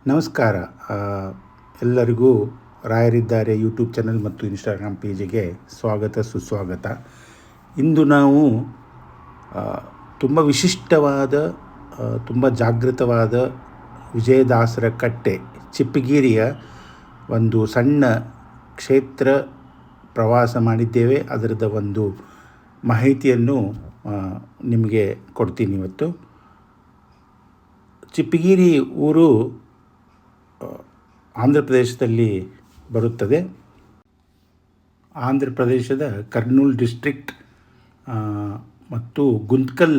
ನಮಸ್ಕಾರ. ಆ, ಎಲ್ಲರಿಗೂ ರಾಯರಿದ್ದಾರೆ ಯೂಟ್ಯೂಬ್ ಚಾನಲ್ ಮತ್ತು ಇನ್ಸ್ಟಾಗ್ರಾಮ್ ಪೇಜಿಗೆ ಸ್ವಾಗತ ಸುಸ್ವಾಗತ. ಇಂದು ನಾವು ತುಂಬ ವಿಶಿಷ್ಟವಾದ ತುಂಬ ಜಾಗೃತವಾದ ವಿಜಯದಾಸರ ಕಟ್ಟೆ ಚಿಪ್ಪಗಿರಿಯ ಒಂದು ಸಣ್ಣ ಕ್ಷೇತ್ರ ಪ್ರವಾಸ ಮಾಡಿದ್ದೇವೆ. ಅದರದ ಒಂದು ಮಾಹಿತಿಯನ್ನು ನಿಮಗೆ ಕೊಡ್ತೀನಿ ಇವತ್ತು. ಚಿಪ್ಪಗಿರಿ ಊರು ಆಂಧ್ರ ಪ್ರದೇಶದಲ್ಲಿ ಬರುತ್ತದೆ. ಆಂಧ್ರ ಪ್ರದೇಶದ ಕರ್ನೂಲ್ ಡಿಸ್ಟ್ರಿಕ್ಟ್ ಮತ್ತು ಗುಂತ್ಕಲ್,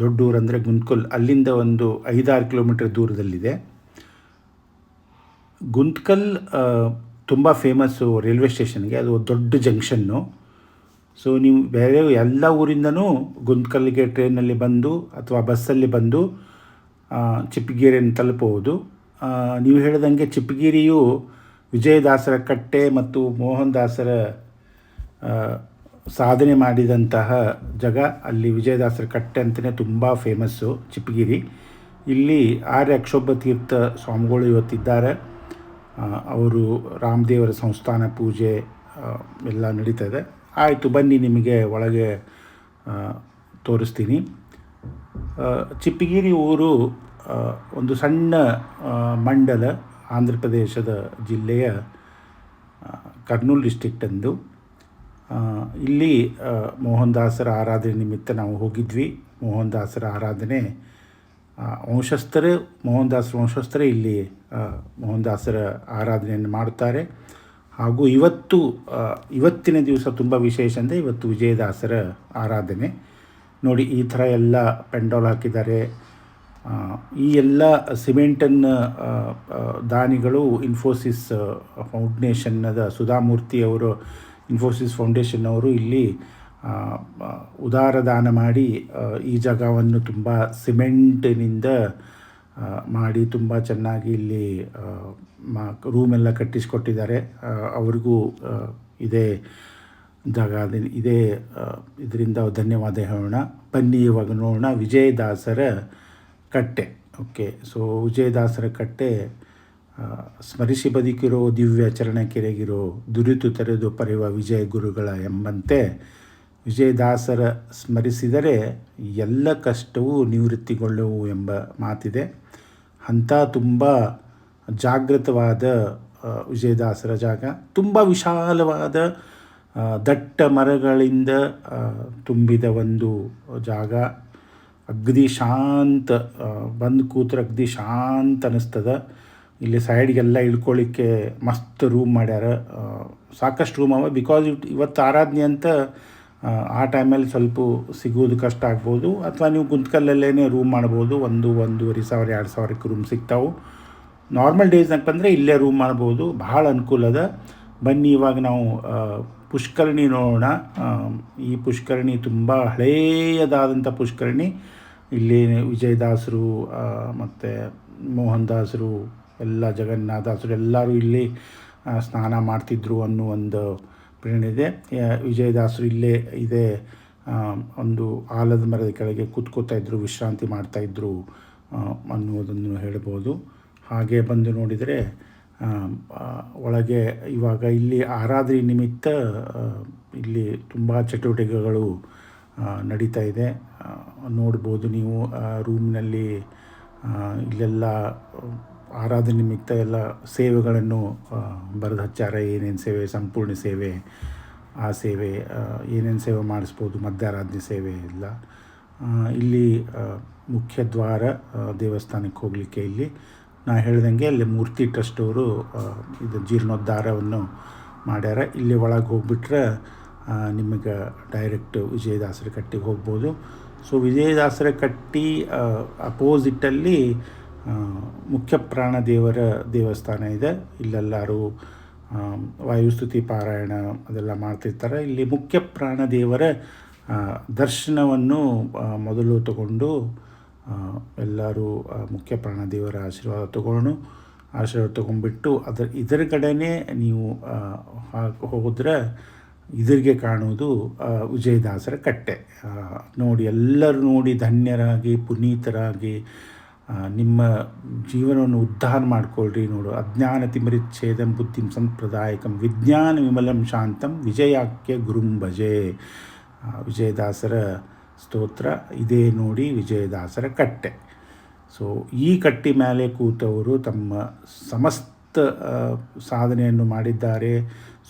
ದೊಡ್ಡೂರು ಅಂದರೆ ಗುಂತ್ಕಲ್, ಅಲ್ಲಿಂದ ಒಂದು 5-6 ಕಿಲೋಮೀಟರ್ ದೂರದಲ್ಲಿದೆ. ಗುಂತ್ಕಲ್ ತುಂಬ ಫೇಮಸ್ಸು ರೈಲ್ವೆ ಸ್ಟೇಷನ್ಗೆ. ಅದು ದೊಡ್ಡ ಜಂಕ್ಷನ್ನು. ಸೊ ನೀವು ಬೇರೆ ಎಲ್ಲ ಊರಿಂದನೂ ಗುಂತ್ಕಲ್ಗೆ ಟ್ರೈನಲ್ಲಿ ಬಂದು ಅಥವಾ ಬಸ್ಸಲ್ಲಿ ಬಂದು ಚಿಪ್ಪಗಿರಿಯನ್ನು ತಲುಪಬಹುದು. ನೀವು ಹೇಳಿದಂಗೆ ಚಿಪ್ಪಗಿರಿಯು ವಿಜಯದಾಸರ ಕಟ್ಟೆ ಮತ್ತು ಮೋಹನ್ ದಾಸರ ಸಾಧನೆ ಮಾಡಿದಂತಹ ಜಾಗ. ಅಲ್ಲಿ ವಿಜಯದಾಸರ ಕಟ್ಟೆ ಅಂತಲೇ ತುಂಬ ಫೇಮಸ್ಸು ಚಿಪ್ಪಗಿರಿ. ಇಲ್ಲಿ ಆರ್ಯ ಅಕ್ಷೋಭ ತೀರ್ಥ ಸ್ವಾಮಿಗಳು ಇವತ್ತಿದ್ದಾರೆ. ಅವರು ರಾಮದೇವರ ಸಂಸ್ಥಾನ ಪೂಜೆ ಎಲ್ಲ ನಡೀತದೆ. ಆಯಿತು, ಬನ್ನಿ ನಿಮಗೆ ಒಳಗೆ ತೋರಿಸ್ತೀನಿ. ಚಿಪ್ಪಗಿರಿ ಊರು ಒಂದು ಸಣ್ಣ ಮಂಡಲ, ಆಂಧ್ರ ಪ್ರದೇಶದ ಜಿಲ್ಲೆಯ ಕರ್ನೂಲ್ ಡಿಸ್ಟ್ರಿಕ್ಟ್ ಎಂದು. ಇಲ್ಲಿ ಮೋಹನ್ ದಾಸರ ಆರಾಧನೆ ನಿಮಿತ್ತ ನಾವು ಹೋಗಿದ್ವಿ. ಮೋಹನ್ ದಾಸರ ಆರಾಧನೆ ಮೋಹನ್ ದಾಸರ ವಂಶಸ್ಥರೇ ಇಲ್ಲಿ ಮೋಹನ್ ದಾಸರ ಆರಾಧನೆಯನ್ನು ಮಾಡುತ್ತಾರೆ. ಹಾಗೂ ಇವತ್ತಿನ ದಿವಸ ತುಂಬ ವಿಶೇಷ ಅಂದರೆ ಇವತ್ತು ವಿಜಯದಾಸರ ಆರಾಧನೆ. ನೋಡಿ, ಈ ಥರ ಎಲ್ಲ ಪೆಂಡಾಲ್ ಹಾಕಿದ್ದಾರೆ. ಈ ಎಲ್ಲ ಸಿಮೆಂಟನ್ನು ದಾನಿಗಳು ಇನ್ಫೋಸಿಸ್ ಫೌಂಡೇಶನ್ನದ ಸುಧಾಮೂರ್ತಿಯವರು, ಇನ್ಫೋಸಿಸ್ ಫೌಂಡೇಶನ್ ಅವರು ಇಲ್ಲಿ ಉದಾರ ದಾನ ಮಾಡಿ ಈ ಜಾಗವನ್ನು ತುಂಬ ಸಿಮೆಂಟಿನಿಂದ ಮಾಡಿ ತುಂಬ ಚೆನ್ನಾಗಿ ಇಲ್ಲಿ ರೂಮೆಲ್ಲ ಕಟ್ಟಿಸಿಕೊಟ್ಟಿದ್ದಾರೆ. ಅವ್ರಿಗೂ ಇದೇ ಇದರಿಂದ ಧನ್ಯವಾದ ಹೇಳೋಣ. ಬನ್ನಿ ಇವಾಗ ನೋಡೋಣ ವಿಜಯದಾಸರ ಕಟ್ಟೆ. ಓಕೆ, ಸೊ ವಿಜಯದಾಸರ ಕಟ್ಟೆ ಸ್ಮರಿಸಿ ಬದುಕಿರೋ ದಿವ್ಯ ಚರಣ ಕೆರೆಗಿರೋ ದುರಿತು ತೆರೆದು ಪರೆಯುವ ವಿಜಯ ಗುರುಗಳ ಎಂಬಂತೆ ವಿಜಯದಾಸರ ಸ್ಮರಿಸಿದರೆ ಎಲ್ಲ ಕಷ್ಟವೂ ನಿವೃತ್ತಿಗೊಳ್ಳುವು ಎಂಬ ಮಾತಿದೆ. ಅಂಥ ತುಂಬ ಜಾಗೃತವಾದ ವಿಜಯದಾಸರ ಜಾಗ. ತುಂಬ ವಿಶಾಲವಾದ ದಟ್ಟ ಮರಗಳಿಂದ ತುಂಬಿದ ಒಂದು ಜಾಗ. ಅಗದಿ ಶಾಂತ, ಬಂದು ಕೂತ್ರೆ ಅಗದಿ ಶಾಂತ ಅನ್ನಿಸ್ತದೆ. ಇಲ್ಲಿ ಸೈಡ್ಗೆಲ್ಲ ಇಳ್ಕೊಳ್ಳಿಕ್ಕೆ ಮಸ್ತ್ ರೂಮ್ ಮಾಡ್ಯಾರ. ಸಾಕಷ್ಟು ರೂಮ್ ಅವ. ಬಿಕಾಸ್ ಇವತ್ತು ಆರಾಧನೆ ಅಂತ ಆ ಟೈಮಲ್ಲಿ ಸ್ವಲ್ಪ ಸಿಗೋದು ಕಷ್ಟ ಆಗ್ಬೋದು. ಅಥವಾ ನೀವು ಗುಂತ್ಕಲ್ಲಲ್ಲೇ ರೂಮ್ ಮಾಡ್ಬೋದು. 1,000-1,500-2,000 ರೂಮ್ ಸಿಗ್ತಾವೆ. ನಾರ್ಮಲ್ ಡೇಸ್ನಾಗ ಬಂದರೆ ಇಲ್ಲೇ ರೂಮ್ ಮಾಡ್ಬೋದು. ಭಾಳ ಅನುಕೂಲ ಅದ. ಬನ್ನಿ ಇವಾಗ ನಾವು ಪುಷ್ಕರಣಿ ನೋಡೋಣ. ಈ ಪುಷ್ಕರಣಿ ತುಂಬ ಹಳೆಯದಾದಂಥ ಪುಷ್ಕರಣಿ. ಇಲ್ಲಿ ವಿಜಯದಾಸರು ಮತ್ತು ಮೋಹನ್ ದಾಸರು ಎಲ್ಲ ಜಗನ್ನಾಥದಾಸರು ಎಲ್ಲರೂ ಇಲ್ಲಿ ಸ್ನಾನ ಮಾಡ್ತಿದ್ರು ಅನ್ನೋ ಒಂದು ಪ್ರೇರಣೆ ಇದೆ. ವಿಜಯದಾಸರು ಇಲ್ಲೇ ಇದೆ ಒಂದು ಆಲದ ಮರದ ಕೆಳಗೆ ಕೂತ್ಕೋತಾಯಿದ್ರು, ವಿಶ್ರಾಂತಿ ಮಾಡ್ತಾಯಿದ್ರು ಅನ್ನುವುದನ್ನು ಹೇಳ್ಬೋದು. ಹಾಗೆ ಬಂದು ನೋಡಿದರೆ ಒಳಗೆ ಇವಾಗ ಇಲ್ಲಿ ಆರಾಧನೆ ನಿಮಿತ್ತ ಇಲ್ಲಿ ತುಂಬ ಚಟುವಟಿಕೆಗಳು ನಡೀತಾ ಇದೆ. ನೋಡ್ಬೋದು ನೀವು ರೂಮ್ನಲ್ಲಿ. ಇಲ್ಲೆಲ್ಲ ಆರಾಧನೆ ನಿಮಿತ್ತ ಎಲ್ಲ ಸೇವೆಗಳನ್ನು ಬರೆದು ಹಚ್ಚಾರ. ಏನೇನು ಸೇವೆ, ಸಂಪೂರ್ಣ ಸೇವೆ, ಆ ಸೇವೆ, ಏನೇನು ಸೇವೆ ಮಾಡಿಸ್ಬೋದು, ಮಧ್ಯಾರಾಧನೆ ಸೇವೆ ಎಲ್ಲ. ಇಲ್ಲಿ ಮುಖ್ಯ ದ್ವಾರ, ದೇವಸ್ಥಾನಕ್ಕೆ ಹೋಗಲಿಕ್ಕೆ ಇಲ್ಲಿ ನಾ ಹೇಳ್ದಂಗೆ ಅಲ್ಲಿ ಮೂರ್ತಿ ಟ್ರಸ್ಟ್ ಅವರು ಇದು ಜೀರ್ಣೋದ್ಧಾರವನ್ನು ಮಾಡ್ಯಾರ. ಇಲ್ಲಿ ಒಳಗೆ ಹೋಗ್ಬಿಟ್ರೆ ನಿಮಗೆ ಡೈರೆಕ್ಟ್ ವಿಜಯದಾಸರ ಕಟ್ಟಿಗೆ ಹೋಗ್ಬೋದು. ಸೊ ವಿಜಯದಾಸರ ಕಟ್ಟಿ ಅಪೋಸಿಟ್ಟಲ್ಲಿ ಮುಖ್ಯ ಪ್ರಾಣ ದೇವರ ದೇವಸ್ಥಾನ ಇದೆ. ಇಲ್ಲೆಲ್ಲರೂ ವಾಯುಸ್ತುತಿ ಪಾರಾಯಣ ಅದೆಲ್ಲ ಮಾಡ್ತಿರ್ತಾರೆ. ಇಲ್ಲಿ ಮುಖ್ಯ ಪ್ರಾಣ ದೇವರ ದರ್ಶನವನ್ನು ಮೊದಲು ತಗೊಂಡು ಎಲ್ಲರೂ ಮುಖ್ಯ ಪ್ರಾಣದೇವರ ಆಶೀರ್ವಾದ ತೊಗೊಂಡ್ಬಿಟ್ಟು ಇದರ ಕಡೆಯೇ ನೀವು ಹೋದರೆ ಇದರಿಗೆ ಕಾಣುವುದು ವಿಜಯದಾಸರ ಕಟ್ಟೆ. ನೋಡಿ, ಎಲ್ಲರೂ ನೋಡಿ ಧನ್ಯರಾಗಿ ಪುನೀತರಾಗಿ ನಿಮ್ಮ ಜೀವನವನ್ನು ಉದ್ಧಾರ ಮಾಡಿಕೊಳ್ಳ್ರಿ. ನೋಡು, ಅಜ್ಞಾನ ತಿಮಿರಿಚ್ಛೇದಂ ಬುದ್ಧಿಂ ಸಂಪ್ರದಾಯಕಂ ವಿಜ್ಞಾನ ವಿಮಲಂ ಶಾಂತಂ ವಿಜಯಾಖ್ಯ ಗುರುಂ ಭಜೆ. ವಿಜಯದಾಸರ ಸ್ತೋತ್ರ ಇದೇ ನೋಡಿ, ವಿಜಯದಾಸರ ಕಟ್ಟೆ. ಸೊ ಈ ಕಟ್ಟಿ ಮೇಲೆ ಕೂತವರು ತಮ್ಮ ಸಮಸ್ತ ಸಾಧನೆಯನ್ನು ಮಾಡಿದ್ದಾರೆ.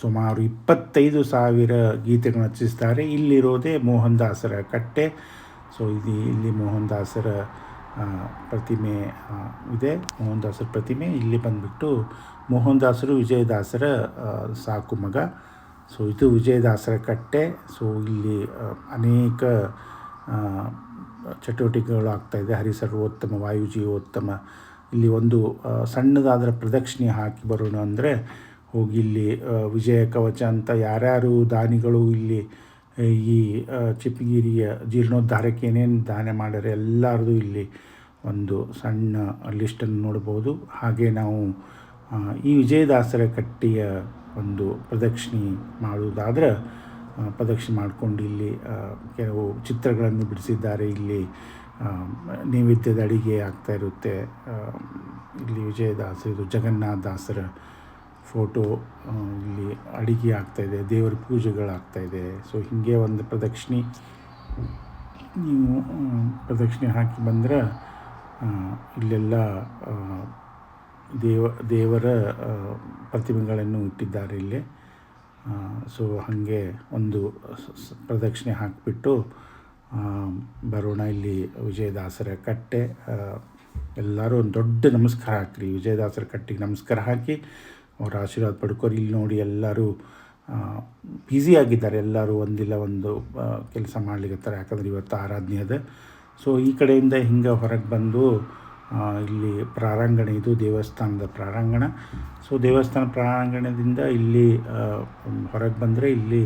ಸುಮಾರು 25,000 ಗೀತೆಗಳನ್ನು ರಚಿಸಿದ್ದಾರೆ. ಇಲ್ಲಿರೋದೇ ಮೋಹನ್ ದಾಸರ ಕಟ್ಟೆ. ಸೊ ಇಲ್ಲಿ ಮೋಹನ್ ದಾಸರ ಪ್ರತಿಮೆ ಇದೆ. ಮೋಹನ್ ದಾಸರ ಪ್ರತಿಮೆ ಇಲ್ಲಿ ಬಂದುಬಿಟ್ಟು ಮೋಹನ್ ದಾಸರು ವಿಜಯದಾಸರ ಸಾಕು ಮಗ. ಸೊ ಇದು ವಿಜಯದಾಸರ ಕಟ್ಟೆ. ಸೊ ಇಲ್ಲಿ ಅನೇಕ ಚಟುವಟಿಕೆಗಳು ಆಗ್ತಾಯಿದೆ. ಹರಿಸರ್ವೋತ್ತಮ ವಾಯುಜೀವೋತ್ತಮ. ಇಲ್ಲಿ ಒಂದು ಸಣ್ಣದಾದರ ಪ್ರದಕ್ಷಿಣೆ ಹಾಕಿ ಬರೋಣ ಅಂದರೆ ಹೋಗಿ ಇಲ್ಲಿ ವಿಜಯ ಕವಚ ಅಂತ ಯಾರ್ಯಾರು ದಾನಿಗಳು ಇಲ್ಲಿ ಈ ಚಿಪ್ಪಗಿರಿಯ ಜೀರ್ಣೋದ್ಧಾರಕ್ಕೆ ಏನೇನು ದಾನ ಮಾಡ್ಯಾರೆ ಎಲ್ಲರದು ಇಲ್ಲಿ ಒಂದು ಸಣ್ಣ ಲಿಸ್ಟನ್ನು ನೋಡ್ಬೋದು. ಹಾಗೆ ನಾವು ಈ ವಿಜಯದಾಸರ ಕಟ್ಟಿಯ ಒಂದು ಪ್ರದಕ್ಷಿಣೆ ಮಾಡುವುದಾದ್ರೆ ಪ್ರದಕ್ಷಿಣೆ ಮಾಡಿಕೊಂಡು ಇಲ್ಲಿ ಕೆಲವು ಚಿತ್ರಗಳನ್ನು ಬಿಡಿಸಿದ್ದಾರೆ. ಇಲ್ಲಿ ನೈವೇದ್ಯದ ಅಡಿಗೆ ಆಗ್ತಾಯಿರುತ್ತೆ. ಇಲ್ಲಿ ವಿಜಯದಾಸರು ಜಗನ್ನಾಥ ದಾಸರ ಫೋಟೋ ಇಲ್ಲಿ ಅಡಿಗೆ ಆಗ್ತಾಯಿದೆ, ದೇವರ ಪೂಜೆಗಳಾಗ್ತಾಯಿದೆ. ಸೊ ಹೀಗೆ ಒಂದು ಪ್ರದಕ್ಷಿಣೆ ನೀವು ಪ್ರದಕ್ಷಿಣೆ ಹಾಕಿ ಬಂದರೆ ಇಲ್ಲೆಲ್ಲ ದೇವರ ಪ್ರತಿಮೆಗಳನ್ನು ಇಟ್ಟಿದ್ದಾರೆ ಇಲ್ಲಿ. ಸೊ ಹಾಗೆ ಒಂದು ಪ್ರದಕ್ಷಿಣೆ ಹಾಕಿಬಿಟ್ಟು ಬರೋಣ. ಇಲ್ಲಿ ವಿಜಯದಾಸರ ಕಟ್ಟೆ. ಎಲ್ಲರೂ ಒಂದು ದೊಡ್ಡ ನಮಸ್ಕಾರ ಹಾಕಿರಿ. ವಿಜಯದಾಸರ ಕಟ್ಟಿಗೆ ನಮಸ್ಕಾರ ಹಾಕಿ ಅವ್ರ ಆಶೀರ್ವಾದ ಪಡ್ಕೋರಿ. ಇಲ್ಲಿ ನೋಡಿ ಎಲ್ಲರೂ ಬ್ಯುಸಿಯಾಗಿದ್ದಾರೆ. ಎಲ್ಲರೂ ಒಂದಿಲ್ಲ ಒಂದು ಕೆಲಸ ಮಾಡ್ಲಿಕ್ಕತ್ತಾರೆ, ಯಾಕಂದ್ರೆ ಇವತ್ತು ಆರಾಧನೆ ಅದ. ಸೊ ಈ ಕಡೆಯಿಂದ ಹಿಂಗೆ ಹೊರಗೆ ಬಂದು ಇಲ್ಲಿ ಪ್ರಾರಂಗಣ, ಇದು ದೇವಸ್ಥಾನದ ಪ್ರಾರಂಗಣ. ಸೊ ದೇವಸ್ಥಾನ ಪ್ರಾರಂಗಣದಿಂದ ಇಲ್ಲಿ ಹೊರಗೆ ಬಂದರೆ ಇಲ್ಲಿ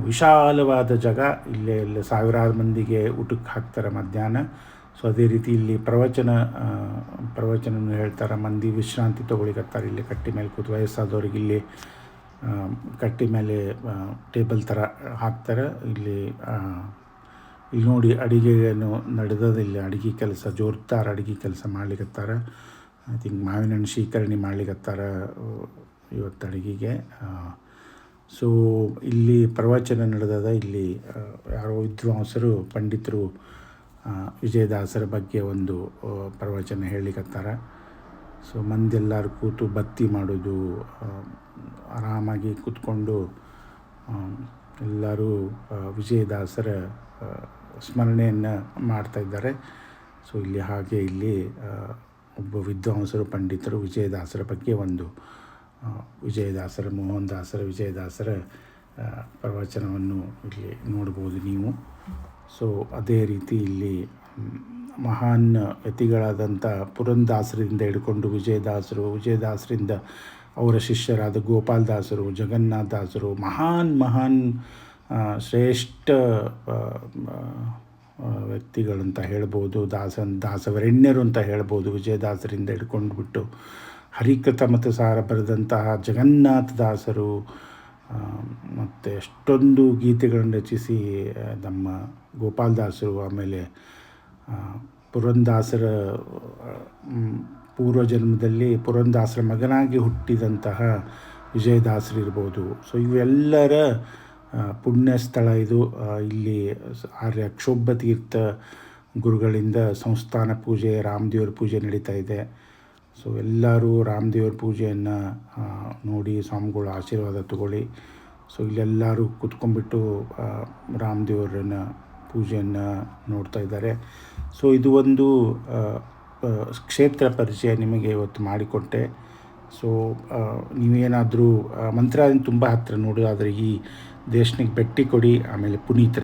ವಿಶಾಲವಾದ ಜಾಗ. ಇಲ್ಲೇ ಸಾವಿರಾರು ಮಂದಿಗೆ ಊಟಕ್ಕೆ ಹಾಕ್ತಾರೆ ಮಧ್ಯಾಹ್ನ. ಸೊ ಅದೇ ರೀತಿ ಇಲ್ಲಿ ಪ್ರವಚನವನ್ನು ಹೇಳ್ತಾರೆ. ಮಂದಿ ವಿಶ್ರಾಂತಿ ತೊಗೊಳಿಕತ್ತಾರೆ. ಇಲ್ಲಿ ಕಟ್ಟಿ ಮೇಲೆ ಕೂತು ವಯಸ್ಸಾದವ್ರಿಗೆ ಇಲ್ಲಿ ಕಟ್ಟಿ ಮೇಲೆ ಟೇಬಲ್ ಥರ ಹಾಕ್ತಾರೆ. ಇಲ್ಲಿ ನೋಡಿ ಅಡುಗೆಯನ್ನು ನಡೆದಿಲ್ಲ. ಅಡುಗೆ ಕೆಲಸ ಜೋರ್ದಾರ ಅಡುಗೆ ಕೆಲಸ ಮಾಡ್ಲಿಕ್ಕತ್ತಾರೆ. ಐ ಥಿಂಕ್ ಮಾವಿನ ಹಣ್ಣು ಶೀಕರಣೆ ಮಾಡ್ಲಿಕ್ಕತ್ತಾರೆ ಇವತ್ತು ಅಡುಗೆಗೆ. ಸೊ ಇಲ್ಲಿ ಪ್ರವಚನ ನಡೆದದ. ಇಲ್ಲಿ ಯಾರೋ ವಿದ್ವಾಂಸರು ಪಂಡಿತರು ವಿಜಯದಾಸರ ಬಗ್ಗೆ ಒಂದು ಪ್ರವಚನ ಹೇಳಿಕತ್ತಾರೆ. ಸೊ ಮಂದೆಲ್ಲರೂ ಕೂತು ಬತ್ತಿ ಮಾಡೋದು, ಆರಾಮಾಗಿ ಕೂತ್ಕೊಂಡು ಎಲ್ಲರೂ ವಿಜಯದಾಸರ ಸ್ಮರಣೆಯನ್ನು ಮಾಡ್ತಾಯಿದ್ದಾರೆ. ಸೊ ಇಲ್ಲಿ ಹಾಗೆ ಇಲ್ಲಿ ಒಬ್ಬ ವಿದ್ವಾಂಸರು ಪಂಡಿತರು ವಿಜಯದಾಸರ ಬಗ್ಗೆ ಒಂದು ವಿಜಯದಾಸರ ಮೋಹನ್ ದಾಸರ ವಿಜಯದಾಸರ ಪ್ರವಚನವನ್ನು ಇಲ್ಲಿ ನೋಡ್ಬೋದು ನೀವು. ಸೊ ಅದೇ ರೀತಿ ಇಲ್ಲಿ ಮಹಾನ್ ಯತಿಗಳಾದಂಥ ಪುರಂದಾಸರಿಂದ ಹಿಡ್ಕೊಂಡು ವಿಜಯದಾಸರಿಂದ ಅವರ ಶಿಷ್ಯರಾದ ಗೋಪಾಲದಾಸರು, ಜಗನ್ನಾಥದಾಸರು, ಮಹಾನ್ ಶ್ರೇಷ್ಠ ವ್ಯಕ್ತಿಗಳಂತ ಹೇಳ್ಬೋದು. ದಾಸವರೆಣ್ಯರು ಅಂತ ಹೇಳ್ಬೋದು. ವಿಜಯದಾಸರಿಂದ ಹಿಡ್ಕೊಂಡ್ಬಿಟ್ಟು ಹರಿಕಥ ಮತ್ತು ಸಾರ ಬರೆದಂತಹ ಜಗನ್ನಾಥದಾಸರು ಮತ್ತು ಎಷ್ಟೊಂದು ಗೀತೆಗಳನ್ನು ರಚಿಸಿ ನಮ್ಮ ಗೋಪಾಲದಾಸರು, ಆಮೇಲೆ ಪುರಂದಾಸರ ಪೂರ್ವಜನ್ಮದಲ್ಲಿ ಪುರಂದಾಸರ ಮಗನಾಗಿ ಹುಟ್ಟಿದಂತಹ ವಿಜಯದಾಸರಿರ್ಬೋದು. ಸೊ ಇವೆಲ್ಲರ ಪುಣ್ಯ ಸ್ಥಳ ಇದು. ಇಲ್ಲಿ ಆರ್ಯ ಕ್ಷೋಭ ತೀರ್ಥ ಗುರುಗಳಿಂದ ಸಂಸ್ಥಾನ ಪೂಜೆ, ರಾಮದೇವ್ರ ಪೂಜೆ ನಡೀತಾ ಇದೆ. ಸೊ ಎಲ್ಲರೂ ರಾಮದೇವ್ರ ಪೂಜೆಯನ್ನು ನೋಡಿ ಸ್ವಾಮಿಗಳ ಆಶೀರ್ವಾದ ತಗೊಳ್ಳಿ. ಸೊ ಇಲ್ಲೆಲ್ಲರೂ ಕುತ್ಕೊಂಡ್ಬಿಟ್ಟು ರಾಮದೇವರನ್ನ ಪೂಜೆಯನ್ನು ನೋಡ್ತಾ ಇದ್ದಾರೆ. ಸೊ ಇದು ಒಂದು ಕ್ಷೇತ್ರ ಪರಿಚಯ ನಿಮಗೆ ಇವತ್ತು ಮಾಡಿಕೊಟ್ಟೆ. ಸೊ ನೀವೇನಾದರೂ ಮಂತ್ರಾಲಯ ತುಂಬ ಹತ್ತಿರ ನೋಡೋದಾದರೆ ಈ ದೇಶನಿಗೆ ಭೇಟಿ ಕೊಡಿ. ಆಮೇಲೆ ಪುನೀತ್